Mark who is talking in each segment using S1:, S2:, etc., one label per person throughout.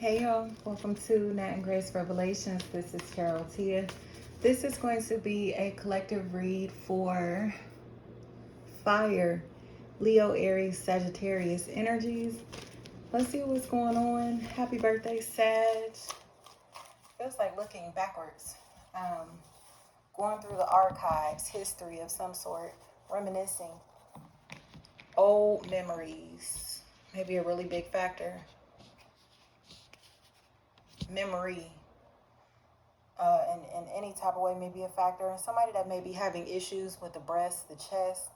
S1: Hey y'all, welcome to Nat and Grace Revelations. This is Carol Tia. This is going to be a collective read for fire, Leo, Aries, Sagittarius energies. Let's see what's going on. Happy birthday, Sag. Feels like looking backwards, going through the archives, history of some sort, reminiscing old memories. Maybe a really big factor. Memory. In any type of way may be a factor. And somebody that may be having issues with the breast, the chest,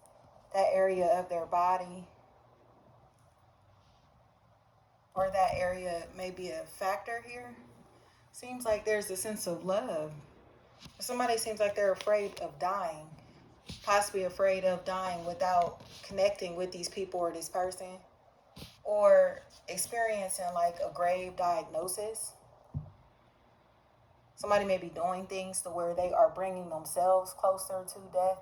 S1: that area of their body, or that area may be a factor here. Seems like there's a sense of love. Somebody seems like they're afraid of dying, possibly afraid of dying without connecting with these people or this person, or experiencing like a grave diagnosis. Somebody may be doing things to where they are bringing themselves closer to death,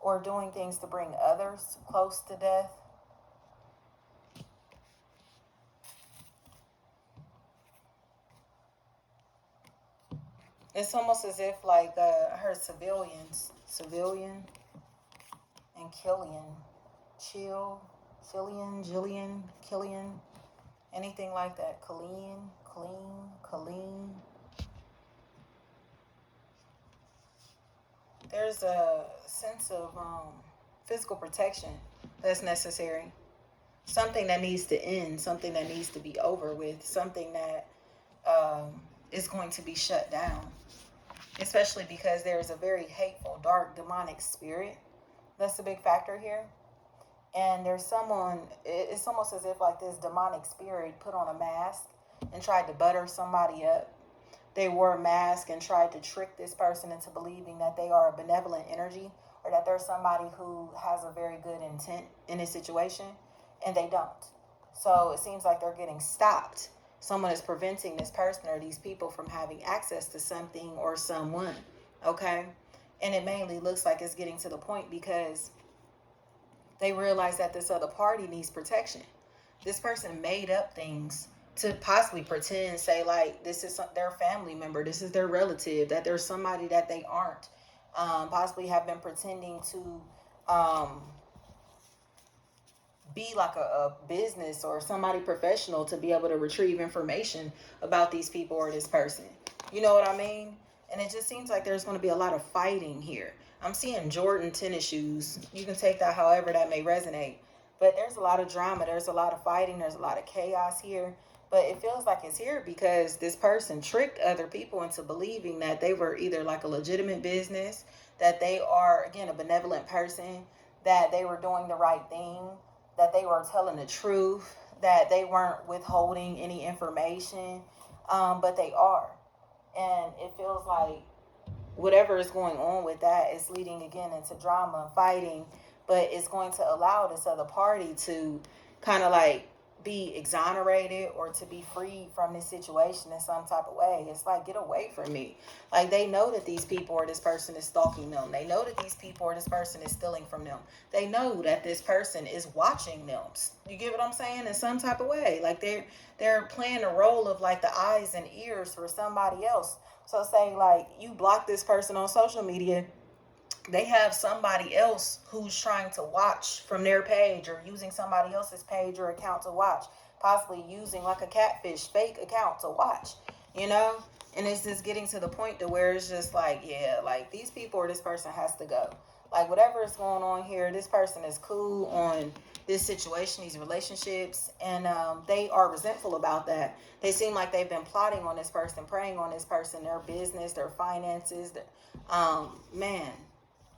S1: or doing things to bring others close to death. It's almost as if like I heard civilian, and Killian, Jillian, Killian, anything like that. Colleen. There's a sense of physical protection that's necessary. Something that needs to end, something that needs to be over with, something that is going to be shut down. Especially because there's a very hateful, dark, demonic spirit. That's a big factor here. And there's someone, it's almost as if like this demonic spirit put on a mask and tried to butter somebody up. They wore a mask and tried to trick this person into believing that they are a benevolent energy, or that there's somebody who has a very good intent in this situation, and they don't. So it seems like they're getting stopped. Someone is preventing this person or these people from having access to something or someone, okay? And it mainly looks like it's getting to the point because they realize that this other party needs protection. This person made up things to possibly pretend, say like this is their family member, this is their relative, that there's somebody that they aren't. Possibly have been pretending to be like a business or somebody professional to be able to retrieve information about these people or this person. You know what I mean? And it just seems like there's going to be a lot of fighting here. I'm seeing Jordan tennis shoes. You can take that however that may resonate. But there's a lot of drama. There's a lot of fighting. There's a lot of chaos here. But it feels like it's here because this person tricked other people into believing that they were either like a legitimate business, that they are, again, a benevolent person, that they were doing the right thing, that they were telling the truth, that they weren't withholding any information, but they are. And it feels like whatever is going on with that is leading again into drama and fighting, but it's going to allow this other party to kind of like be exonerated or to be freed from this situation in some type of way. It's like, get away from me. Like, they know that these people or this person is stalking them. They know that these people or this person is stealing from them. They know that this person is watching them. You get what I'm saying? In some type of way. Like, they're playing the role of like the eyes and ears for somebody else. So say like you block this person on social media, they have somebody else who's trying to watch from their page, or using somebody else's page or account to watch, possibly using like a catfish fake account to watch, you know? And it's just getting to the point to where it's just like, yeah, like these people or this person has to go. Like whatever is going on here, this person is cool on this situation, these relationships, and they are resentful about that. They seem like they've been plotting on this person, preying on this person, their business, their finances, man,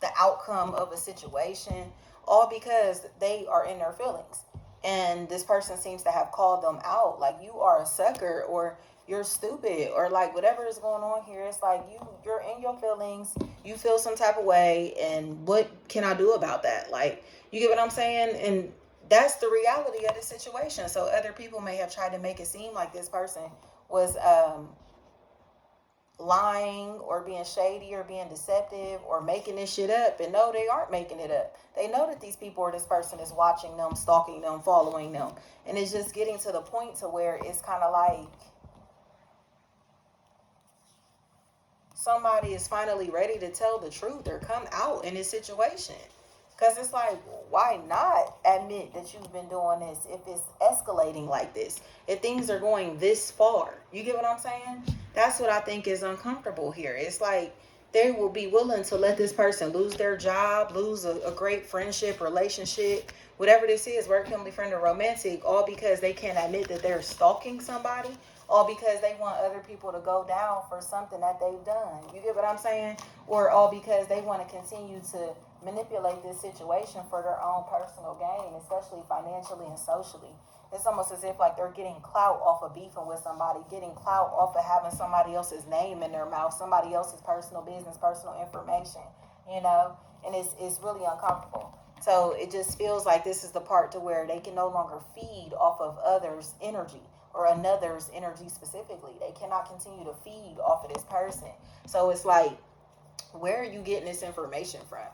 S1: the outcome of a situation, all because they are in their feelings. And this person seems to have called them out, like, you are a sucker, or you're stupid, or like whatever is going on here. It's like you're in your feelings, you feel some type of way, and what can I do about that? Like, you get what I'm saying? And that's the reality of the situation. So other people may have tried to make it seem like this person was lying or being shady or being deceptive or making this shit up. And no, they aren't making it up. They know that these people or this person is watching them, stalking them, following them. And it's just getting to the point to where it's kind of like somebody is finally ready to tell the truth or come out in this situation. Because it's like, why not admit that you've been doing this if it's escalating like this? If things are going this far? You get what I'm saying? That's what I think is uncomfortable here. It's like they will be willing to let this person lose their job, lose a great friendship, relationship, whatever this is, work, family, friend, or romantic, all because they can't admit that they're stalking somebody, all because they want other people to go down for something that they've done. You get what I'm saying? Or all because they want to continue to manipulate this situation for their own personal gain, especially financially and socially. It's almost as if like they're getting clout off of beefing with somebody, getting clout off of having somebody else's name in their mouth, somebody else's personal business, personal information, you know, and it's really uncomfortable. So it just feels like this is the part to where they can no longer feed off of others' energy or another's energy specifically. They cannot continue to feed off of this person. So it's like, where are you getting this information from?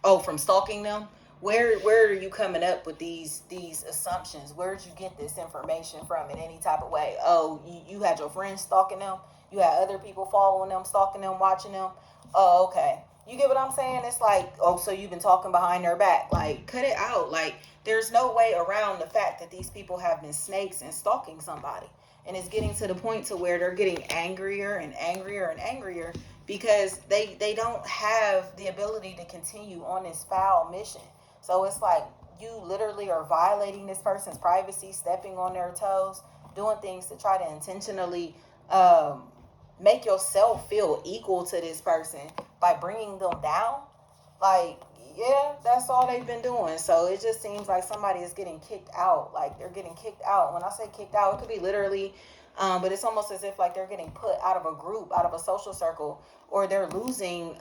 S1: Oh, from stalking them? Where are you coming up with these assumptions? Where'd you get this information from in any type of way? Oh, you had your friends stalking them? You had other people following them, stalking them, watching them? Oh, okay. You get what I'm saying? It's like, oh, so you've been talking behind their back. Like, cut it out. Like, there's no way around the fact that these people have been snakes and stalking somebody. And it's getting to the point to where they're getting angrier and angrier and angrier because they don't have the ability to continue on this foul mission. So it's like you literally are violating this person's privacy, stepping on their toes, doing things to try to intentionally make yourself feel equal to this person by bringing them down. Like, yeah, that's all they've been doing. So it just seems like somebody is getting kicked out. Like, they're getting kicked out. When I say kicked out, it could be literally, but it's almost as if like they're getting put out of a group, out of a social circle, or they're losing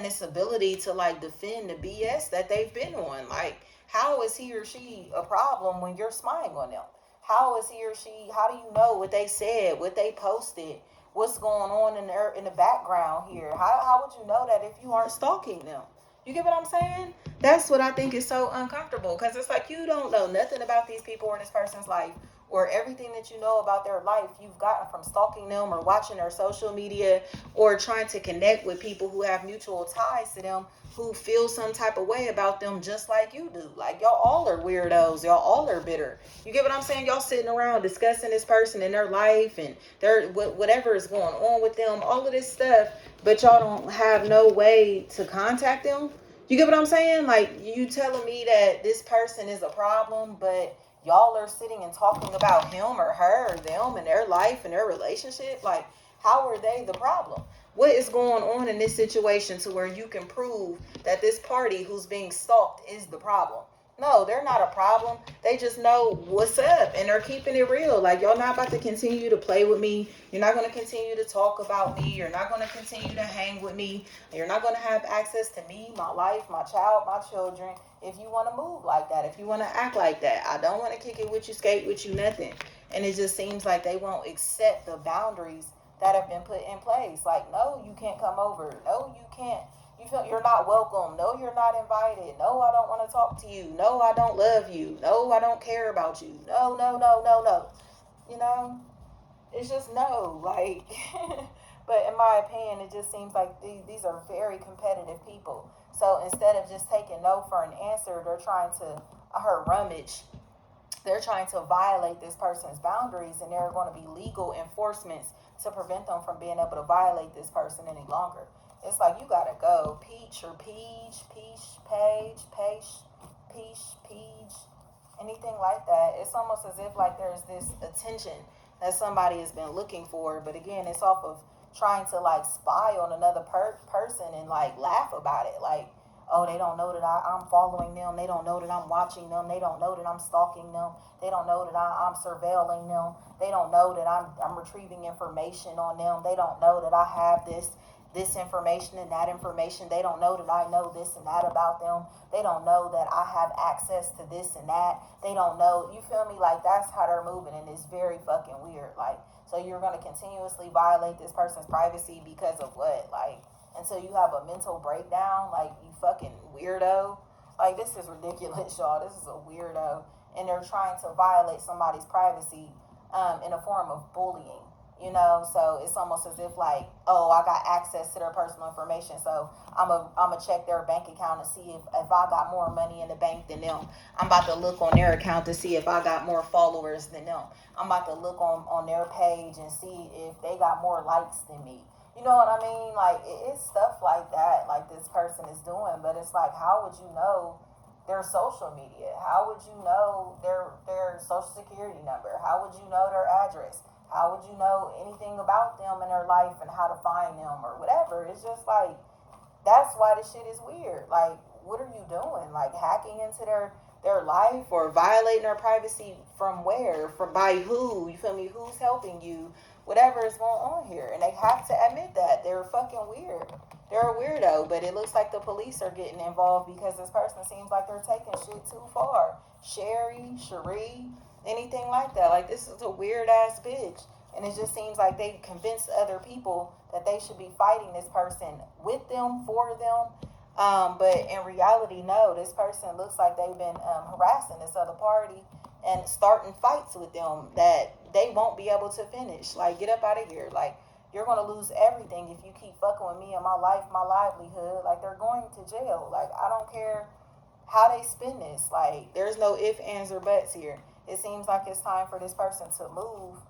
S1: this ability to like defend the BS that they've been on. Like, how is he or she a problem when you're spying on them? How is he or she, how do you know what they said, what they posted, what's going on in the background here? How would you know that if you aren't stalking them? You get what I'm saying? That's what I think is so uncomfortable, because it's like you don't know nothing about these people or this person's life, or everything that you know about their life you've gotten from stalking them or watching their social media or trying to connect with people who have mutual ties to them, who feel some type of way about them just like you do. Like, y'all all are weirdos. Y'all all are bitter. You get what I'm saying? Y'all sitting around discussing this person and their life and their whatever is going on with them, all of this stuff, but y'all don't have no way to contact them. You get what I'm saying? Like, you telling me that this person is a problem, but y'all are sitting and talking about him or her or them and their life and their relationship. Like, how are they the problem? What is going on in this situation to where you can prove that this party who's being stalked is the problem? No, they're not a problem. They just know what's up and they're keeping it real. Like, y'all not about to continue to play with me. You're not going to continue to talk about me. You're not going to continue to hang with me. You're not going to have access to me, my life, my child, my children, if you want to move like that, if you want to act like that. I don't want to kick it with you, skate with you, nothing. And it just seems like they won't accept the boundaries that have been put in place. Like, no, you can't come over. No, you can't. You feel you're not welcome. No, you're not invited. No, I don't want to talk to you. No, I don't love you. No, I don't care about you. No, no, no, no, no. You know, it's just no. Like, but in my opinion, it just seems like these are very competitive people. So instead of just taking no for an answer, they're trying to, I heard rummage. They're trying to violate this person's boundaries, and there are going to be legal enforcements to prevent them from being able to violate this person any longer. It's like, you gotta go. Peach or Peach, anything like that. It's almost as if like there's this attention that somebody has been looking for. But again, it's off of trying to like spy on another person and like laugh about it. Like, oh, they don't know that I'm following them. They don't know that I'm watching them. They don't know that I'm stalking them. They don't know that I'm surveilling them. They don't know that I'm retrieving information on them. They don't know that I have this information and that information. They don't know that I know this and that about them. They don't know that I have access to this and that. They don't know, you feel me? Like, that's how they're moving, and it's very fucking weird. Like, so you're going to continuously violate this person's privacy because of what? Like, until you have a mental breakdown, like, you fucking weirdo. Like, this is ridiculous, y'all. This is a weirdo. And they're trying to violate somebody's privacy in a form of bullying. you know. So it's almost as if like, oh, I got access to their personal information, so I'm a check their bank account and see if I got more money in the bank than them. I'm about to look on their account to see if I got more followers than them. I'm about to look on their page and see if they got more likes than me. You know what I mean? Like, it's stuff like that, like this person is doing. But it's like, how would you know their social media? How would you know their social security number? How would you know their address? How would you know anything about them and their life and how to find them or whatever? It's just like, that's why this shit is weird. Like, what are you doing? Like, hacking into their life or violating their privacy from where? From by who? You feel me? Who's helping you? Whatever is going on here. And they have to admit that. They're fucking weird. They're a weirdo, but it looks like the police are getting involved because this person seems like they're taking shit too far. Cherie, anything like that. Like, this is a weird ass bitch. And it just seems like they convinced other people that they should be fighting this person with them, for them. But in reality, no, this person looks like they've been harassing this other party and starting fights with them that they won't be able to finish. Like, get up out of here. Like, you're going to lose everything if you keep fucking with me and my life, my livelihood. Like, they're going to jail. Like, I don't care how they spin this. Like, there's no ifs, ands, or buts here. It seems like it's time for this person to move,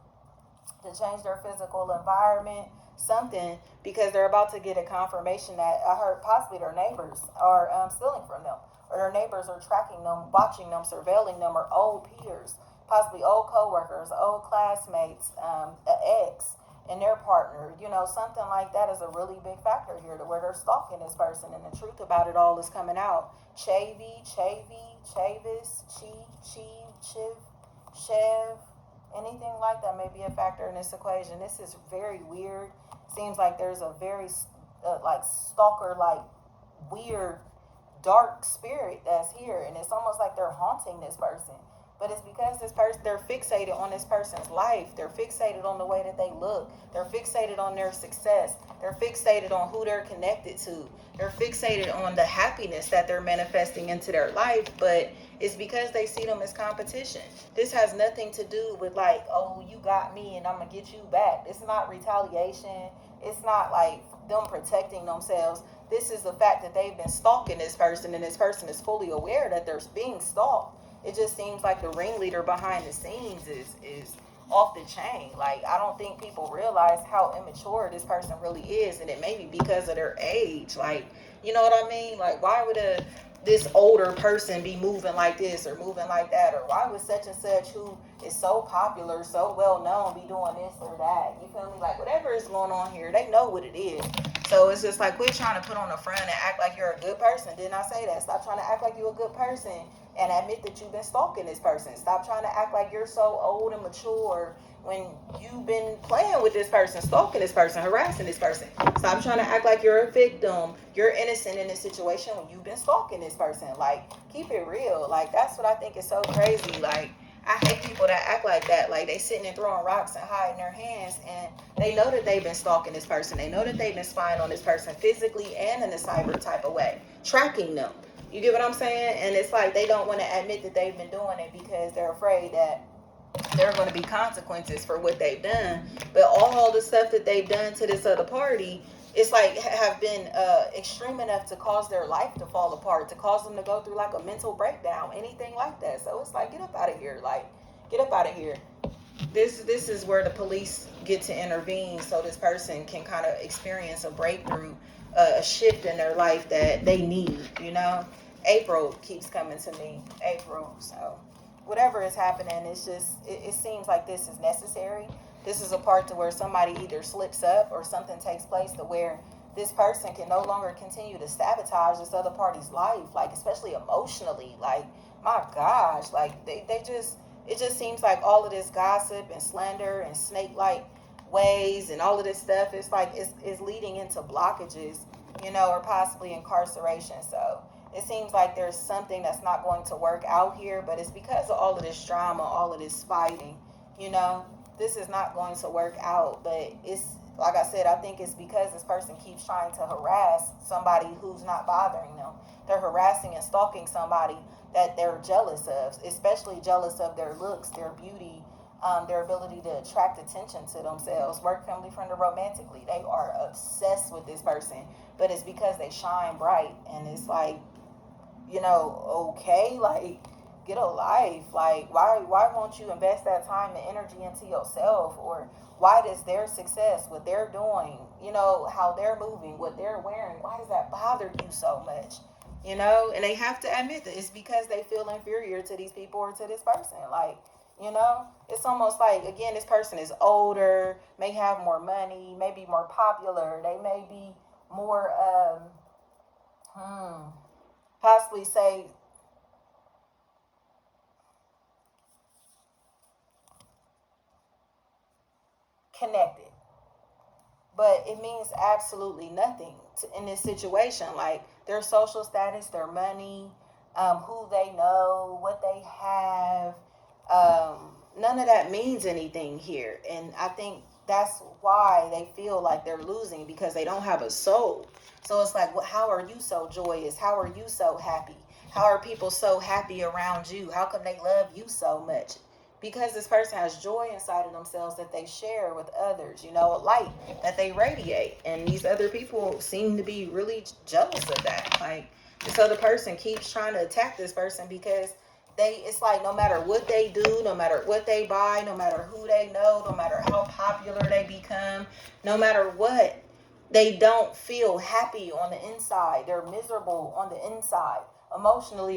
S1: to change their physical environment, something, because they're about to get a confirmation that I heard possibly their neighbors are stealing from them, or their neighbors are tracking them, watching them, surveilling them, or old peers, possibly old coworkers, old classmates, an ex and their partner, you know, something like that is a really big factor here to where they're stalking this person, and the truth about it all is coming out. Chavis, Chev, anything like that may be a factor in this equation. This is very weird. Seems like there's a very like stalker, like weird, dark spirit that's here, and it's almost like they're haunting this person. But it's because this person, they're fixated on this person's life. They're fixated on the way that they look. They're fixated on their success. They're fixated on who they're connected to. They're fixated on the happiness that they're manifesting into their life. But it's because they see them as competition. This has nothing to do with like, oh, you got me and I'm going to get you back. It's not retaliation. It's not like them protecting themselves. This is the fact that they've been stalking this person, and this person is fully aware that they're being stalked. It just seems like the ringleader behind the scenes is off the chain. Like, I don't think people realize how immature this person really is, and it may be because of their age. Like, you know what I mean? Like, why would this older person be moving like this or moving like that? Or why would such and such, who is so popular, so well known, be doing this or that? You feel me? Like, whatever is going on here, they know what it is. So it's just like, quit trying to put on a front and act like you're a good person. Didn't I say that? Stop trying to act like you're a good person and admit that you've been stalking this person. Stop trying to act like you're so old and mature when you've been playing with this person, stalking this person, harassing this person. Stop trying to act like you're a victim, you're innocent in this situation when you've been stalking this person. Like, keep it real. Like, that's what I think is so crazy. Like, I hate people that act like that. Like, they sitting and throwing rocks and hiding their hands, and they know that they've been stalking this person. They know that they've been spying on this person physically and in a cyber type of way, tracking them. You get what I'm saying? And it's like they don't want to admit that they've been doing it because they're afraid that there are going to be consequences for what they've done. But all the stuff that they've done to this other party, it's like have been extreme enough to cause their life to fall apart, to cause them to go through like a mental breakdown, anything like that. So it's like, get up out of here. Like, get up out of here. This is where the police get to intervene so this person can kind of experience a breakthrough, a shift in their life that they need, you know. April keeps coming to me. April. So whatever is happening, it's just, it seems like this is necessary. This is a part to where somebody either slips up or something takes place to where this person can no longer continue to sabotage this other party's life, like, especially emotionally. Like, my gosh, like, they just, it just seems like all of this gossip and slander and snake-like ways and all of this stuff, it's like it's leading into blockages, you know, or possibly incarceration. So it seems like there's something that's not going to work out here, but it's because of all of this drama, all of this fighting, you know. This is not going to work out, but it's, like I said, I think it's because this person keeps trying to harass somebody who's not bothering them. They're harassing and stalking somebody that they're jealous of, especially jealous of their looks, their beauty, their ability to attract attention to themselves. Work, family, friend, or romantically, they are obsessed with this person, but it's because they shine bright. And it's like, okay, like, get a life. Like, why won't you invest that time and energy into yourself? Or why does their success, what they're doing, how they're moving, what they're wearing, why does that bother you so much? And they have to admit that it's because they feel inferior to these people or to this person. Like, it's almost like, again, this person is older, may have more money, may be more popular, they may be more possibly say connected, but it means absolutely nothing in this situation. Like, their social status, their money, who they know, what they have, none of that means anything here. And I think that's why they feel like they're losing, because they don't have a soul. So it's like, how are you so joyous? How are you so happy? How are people so happy around you? How come they love you so much? Because this person has joy inside of themselves that they share with others, a light that they radiate. And these other people seem to be really jealous of that. Like, this other person keeps trying to attack this person because it's like, no matter what they do, no matter what they buy, no matter who they know, no matter how popular they become, no matter what, they don't feel happy on the inside. They're miserable on the inside. Emotionally,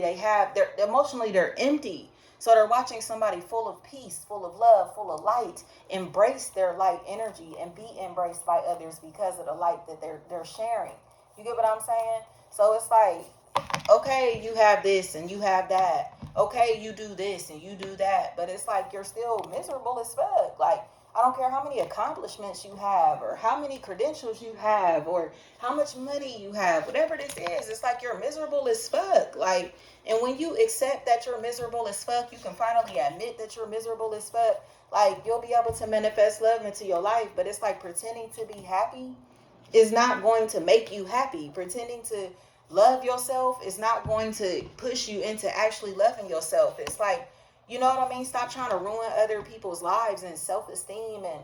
S1: they're empty. So they're watching somebody full of peace, full of love, full of light, embrace their light energy and be embraced by others because of the light that they're sharing. You get what I'm saying? So it's like, okay, you have this and you have that. Okay, you do this and you do that. But it's like, you're still miserable as fuck. Like, I don't care how many accomplishments you have or how many credentials you have or how much money you have, whatever this is, it's like you're miserable as fuck. Like, and when you accept that you're miserable as fuck, you can finally admit that you're miserable as fuck. Like, you'll be able to manifest love into your life. But it's like, pretending to be happy is not going to make you happy. Pretending to love yourself is not going to push you into actually loving yourself. It's like, you know what I mean? Stop trying to ruin other people's lives and self-esteem and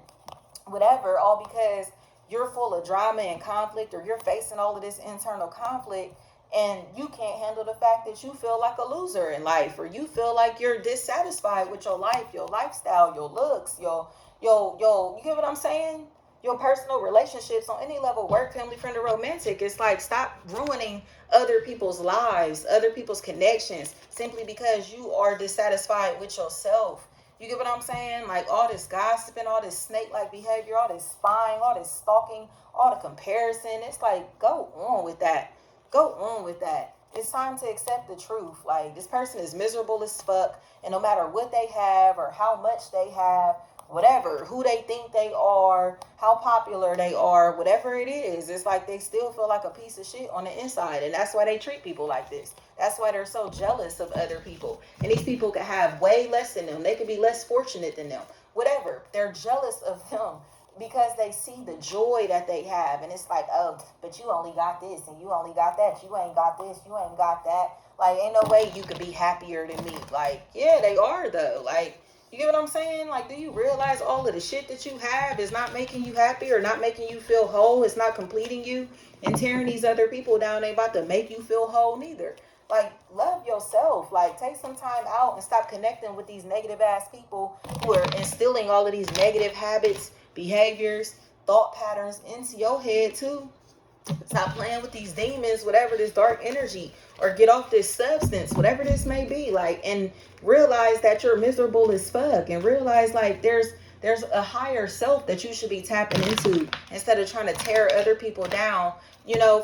S1: whatever, all because you're full of drama and conflict, or you're facing all of this internal conflict, and you can't handle the fact that you feel like a loser in life, or you feel like you're dissatisfied with your life, your lifestyle, your looks, you get what I'm saying? Your personal relationships on any level, work, family, friend, or romantic. It's like, stop ruining other people's lives, other people's connections, simply because you are dissatisfied with yourself. You get what I'm saying? Like, all this gossiping, all this snake-like behavior, all this spying, all this stalking, all the comparison. It's like, go on with that. Go on with that. It's time to accept the truth. Like, this person is miserable as fuck, and no matter what they have or how much they have, whatever, who they think they are, how popular they are, whatever it is, it's like they still feel like a piece of shit on the inside. And that's why they treat people like this. That's why they're so jealous of other people. And these people could have way less than them. They could be less fortunate than them. Whatever. They're jealous of them because they see the joy that they have. And it's like, oh, but you only got this and you only got that. You ain't got this. You ain't got that. Like, ain't no way you could be happier than me. Like, yeah, they are though. Like, you get what I'm saying? Like, do you realize all of the shit that you have is not making you happy or not making you feel whole? It's not completing you. And tearing these other people down ain't about to make you feel whole neither. Like, love yourself. Like, take some time out and stop connecting with these negative ass people who are instilling all of these negative habits, behaviors, thought patterns into your head too. Stop playing with these demons, whatever, this dark energy, or get off this substance, whatever this may be. Like, and realize that you're miserable as fuck, and realize like there's a higher self that you should be tapping into instead of trying to tear other people down,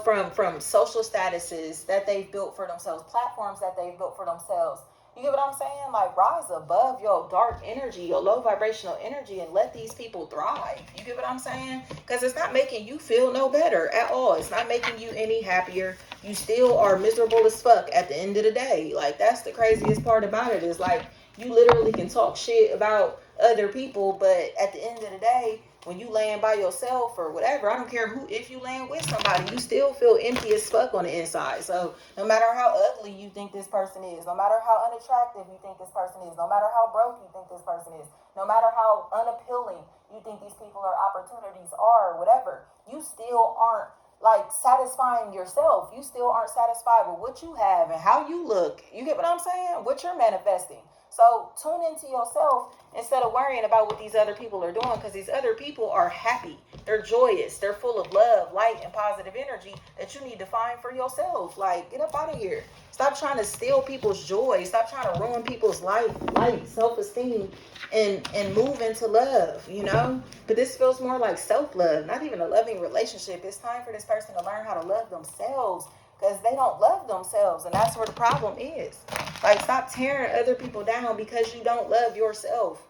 S1: from social statuses that they've built for themselves, platforms that they've built for themselves. You get what I'm saying? Like, rise above your dark energy, your low vibrational energy, and let these people thrive. You get what I'm saying? Because it's not making you feel no better at all. It's not making you any happier. You still are miserable as fuck at the end of the day. Like, that's the craziest part about it, is like, you literally can talk shit about other people, but at the end of the day, when you laying by yourself or whatever, I don't care who, if you laying with somebody, you still feel empty as fuck on the inside. So no matter how ugly you think this person is, no matter how unattractive you think this person is, no matter how broke you think this person is, no matter how unappealing you think these people or opportunities are, or whatever, you still aren't like satisfying yourself. You still aren't satisfied with what you have and how you look. You get what I'm saying? What you're manifesting. So tune into yourself instead of worrying about what these other people are doing, because these other people are happy. They're joyous. They're full of love, light, and positive energy that you need to find for yourself. Like, get up out of here. Stop trying to steal people's joy. Stop trying to ruin people's life, light, self-esteem, and move into love, you know? But this feels more like self-love, not even a loving relationship. It's time for this person to learn how to love themselves, because they don't love themselves, and that's where the problem is. Like, stop tearing other people down because you don't love yourself.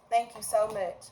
S1: Thank you so much.